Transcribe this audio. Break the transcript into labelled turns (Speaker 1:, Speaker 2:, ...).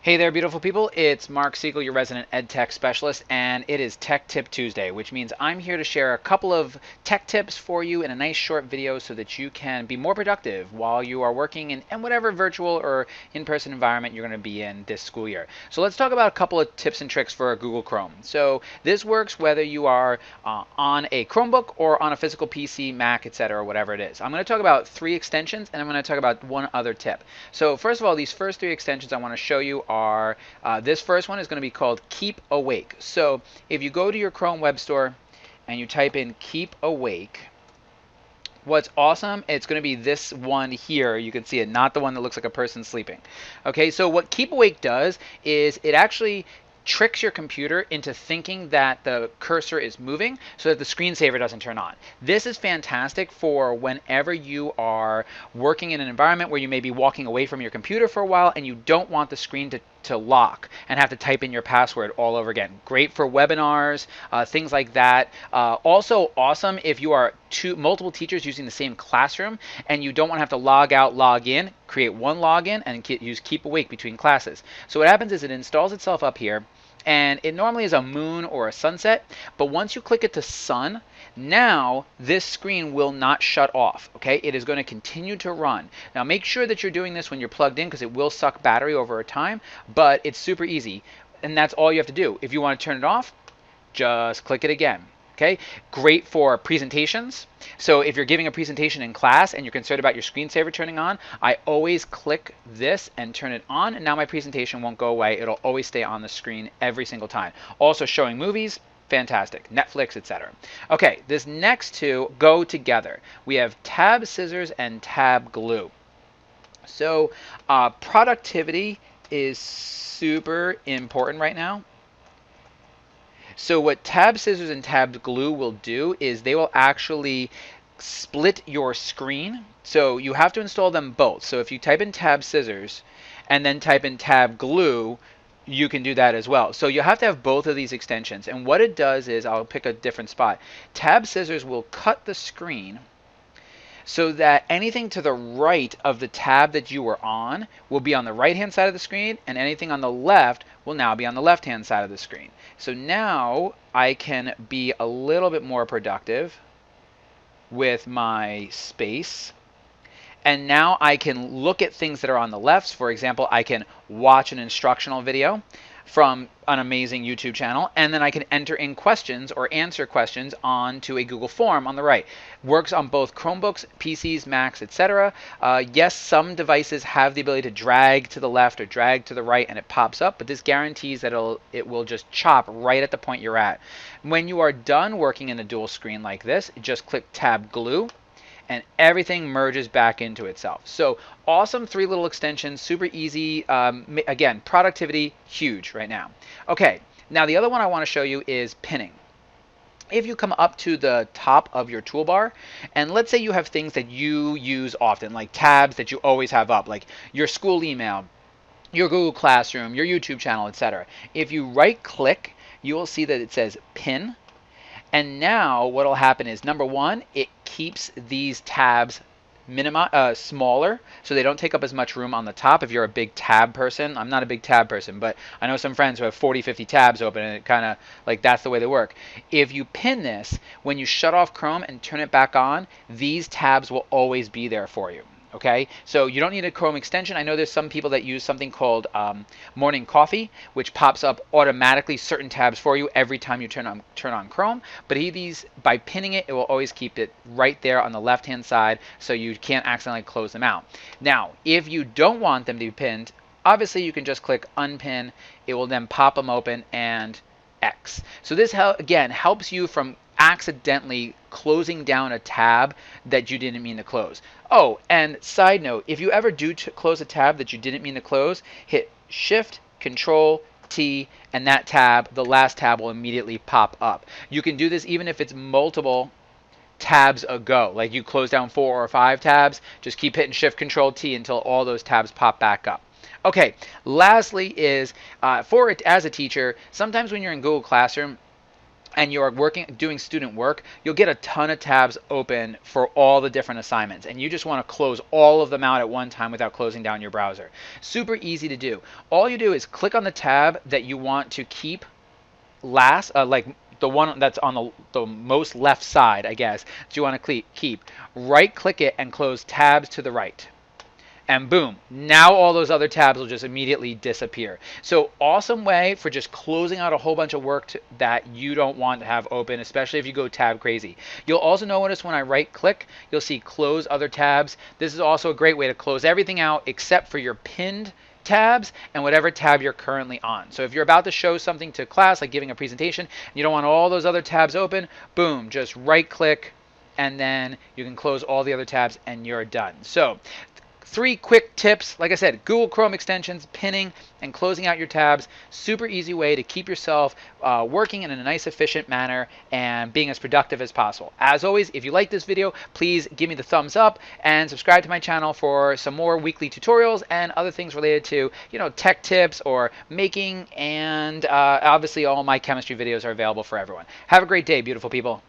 Speaker 1: Hey there, beautiful people. It's Mark Siegel, your resident ed tech specialist, and it is Tech Tip Tuesday, which means I'm here to share a couple of tech tips for you in a nice short video so that you can be more productive while you are working in whatever virtual or in-person environment you're going to be in this school year. So let's talk about a couple of tips and tricks for Google Chrome. So this works whether you are on a Chromebook or on a physical PC, Mac, etc., whatever it is. I'm going to talk about 3 extensions, and I'm going to talk about one other tip. So first of all, these first 3 extensions I want to show you are, this first one is going to be called Keep Awake. So if you go to your Chrome Web Store and you type in Keep Awake, what's awesome, it's going to be this one here. You can see it, not the one that looks like a person sleeping. Okay, so what Keep Awake does is it actually tricks your computer into thinking that the cursor is moving so that the screensaver doesn't turn on. This is fantastic for whenever you are working in an environment where you may be walking away from your computer for a while and you don't want the screen to lock and have to type in your password all over again. Great for webinars, things like that. Also awesome if you are multiple teachers using the same classroom and you don't want to have to log out, log in. Create one login and use Keep Awake between classes. So what happens is it installs itself up here, and it normally is a moon or a sunset, but once you click it to sun, now this screen will not shut off. Okay, it is going to continue to run. Now make sure that you're doing this when you're plugged in, because it will suck battery over a time, but it's super easy, and that's all you have to do. If you want to turn it off, just click it again. Okay, great for presentations. So if you're giving a presentation in class and you're concerned about your screensaver turning on, I always click this and turn it on, and now my presentation won't go away. It'll always stay on the screen every single time. Also showing movies, fantastic, Netflix, etc. Okay, this next two go together. We have Tab Scissors and Tab Glue. So productivity is super important right now. So what Tab Scissors and Tab Glue will do is they will actually split your screen. So you have to install them both. So if you type in Tab Scissors and then type in Tab Glue, you can do that as well. So you have to have both of these extensions. And what it does is, I'll pick a different spot. Tab Scissors will cut the screen so that anything to the right of the tab that you were on will be on the right hand side of the screen, and anything on the left will now be on the left hand side of the screen. So now I can be a little bit more productive with my space. And now I can look at things that are on the left. For example, I can watch an instructional video from an amazing YouTube channel, and then I can enter in questions or answer questions onto a Google form on the right. Works on both Chromebooks, PCs, Macs, etc. Yes, some devices have the ability to drag to the left or drag to the right and it pops up, but this guarantees that it will just chop right at the point you're at. When you are done working in a dual screen like this, just click Tab Glue, and everything merges back into itself. So awesome 3 little extensions, super easy. Again, productivity, huge right now. Okay, now the other one I want to show you is pinning. If you come up to the top of your toolbar, and let's say you have things that you use often, like tabs that you always have up, like your school email, your Google Classroom, your YouTube channel, etc. If you right click, you will see that it says pin. And now what will happen is, number one, it keeps these tabs smaller so they don't take up as much room on the top if you're a big tab person. I'm not a big tab person, but I know some friends who have 40, 50 tabs open, and it kind of like that's the way they work. If you pin this, when you shut off Chrome and turn it back on, these tabs will always be there for you. Okay, so you don't need a Chrome extension. I know there's some people that use something called Morning Coffee, which pops up automatically certain tabs for you every time you turn on Chrome. But by pinning it, it will always keep it right there on the left-hand side, so you can't accidentally close them out. Now, if you don't want them to be pinned, obviously you can just click Unpin. It will then pop them open and X. So this again helps you from accidentally closing down a tab that you didn't mean to close. Oh, and side note, if you ever do close a tab that you didn't mean to close, hit Shift, Control, T, and that tab, the last tab, will immediately pop up. You can do this even if it's multiple tabs ago, like you close down 4 or 5 tabs, just keep hitting Shift, Control, T until all those tabs pop back up. Okay, lastly is, as a teacher, sometimes when you're in Google Classroom, and you're doing student work, you'll get a ton of tabs open for all the different assignments, and you just want to close all of them out at one time without closing down your browser. Super easy to do. All you do is click on the tab that you want to keep last, like the one that's on the most left side, I guess, that you want to keep. Right click it and close tabs to the right. And boom, now all those other tabs will just immediately disappear. So awesome way for just closing out a whole bunch of work that you don't want to have open, especially if you go tab crazy. You'll also notice when I right click, you'll see close other tabs. This is also a great way to close everything out except for your pinned tabs and whatever tab you're currently on. So if you're about to show something to class, like giving a presentation, and you don't want all those other tabs open, boom, just right click, and then you can close all the other tabs and you're done. So 3 quick tips. Like I said, Google Chrome extensions, pinning, and closing out your tabs. Super easy way to keep yourself working in a nice, efficient manner and being as productive as possible. As always, if you like this video, please give me the thumbs up and subscribe to my channel for some more weekly tutorials and other things related to, tech tips or making, and obviously all my chemistry videos are available for everyone. Have a great day, beautiful people.